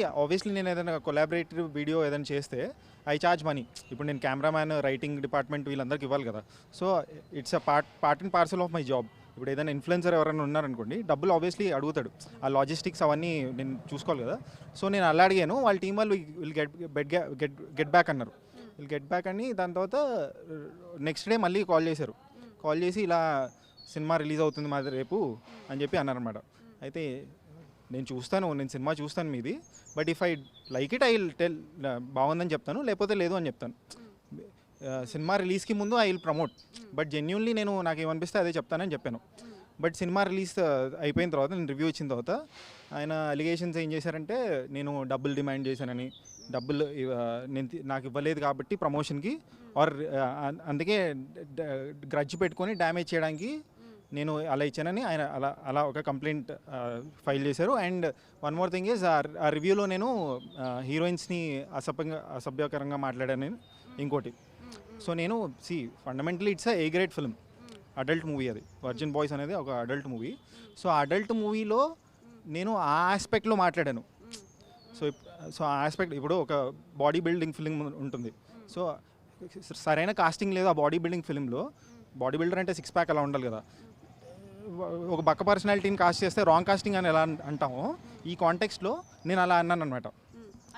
Obviously నేను ఏదైనా collaborative video ఏదైనా చేస్తే ఐ చార్జ్ మనీ. ఇప్పుడు నేను కెమెరామ్యాన్, రైటింగ్ డిపార్ట్మెంట్ వీళ్ళందరికీ ఇవ్వాలి కదా. So it's a part and parcel of my job. ఇప్పుడు ఏదైనా ఇన్ఫ్లుయెన్సర్ ఎవరైనా ఉన్నారనుకోండి, డబ్బులు ఆబ్వియస్లీ అడుగుతాడు. ఆ లాజిస్టిక్స్ అవన్నీ నేను చూసుకోవాలి కదా. సో నేను అలా అడిగాను. వాళ్ళ టీం వాళ్ళు విల్ గెట్ బ్యాక్ అన్నారు. విల్ గెట్ బ్యాక్ అని దాని తర్వాత నెక్స్ట్ డే మళ్ళీ కాల్ చేశారు. కాల్ చేసి ఇలా సినిమా రిలీజ్ అవుతుంది మాది రేపు అని చెప్పి అన్నారనమాట. అయితే నేను సినిమా చూస్తాను మీది, but if I like it I will tell, బాగుందని చెప్తాను, లేకపోతే లేదు అని చెప్తాను. సినిమా రిలీజ్కి ముందు I will promote, but genuinely నాకు ఏమనిపిస్తే అదే చెప్తానని చెప్పాను. బట్ సినిమా రిలీజ్ అయిపోయిన తర్వాత, నేను రివ్యూ ఇచ్చిన తర్వాత ఆయన అలిగేషన్స్ ఏం చేశారంటే నేను డబ్బులు డిమాండ్ చేశానని, నాకు ఇవ్వలేదు కాబట్టి ప్రమోషన్కి, ఆర్ అందుకే గ్రడ్జ్ పెట్టుకొని డ్యామేజ్ చేయడానికి నేను అలా ఇచ్చానని ఆయన అలా ఒక కంప్లైంట్ ఫైల్ చేశారు. And one more thing is, ఆ రివ్యూలో నేను హీరోయిన్స్ని అసభ్యకరంగా మాట్లాడాను ఇంకోటి. సో నేను fundamentally it's A grade film, adult movie. అది వర్జిన్ బాయ్స్ అనేది ఒక అడల్ట్ మూవీ. సో ఆ అడల్ట్ మూవీలో నేను ఆ ఆస్పెక్ట్లో మాట్లాడాను. సో ఆ ఆస్పెక్ట్, ఇప్పుడు ఒక బాడీ బిల్డింగ్ ఫిల్మ్ ఉంటుంది. సో సరైన కాస్టింగ్ లేదు ఆ బాడీ బిల్డింగ్ ఫిల్మ్లో. బాడీ బిల్డర్ అంటే సిక్స్ ప్యాక్ అలా ఉండాలి కదా. ఒక బక్క పర్సనాలిటీని కాస్ట్ చేస్తే రాంగ్ కాస్టింగ్ అని ఎలా అంటామో, ఈ కాంటెక్స్ట్లో నేను అలా అన్నాను అనమాట.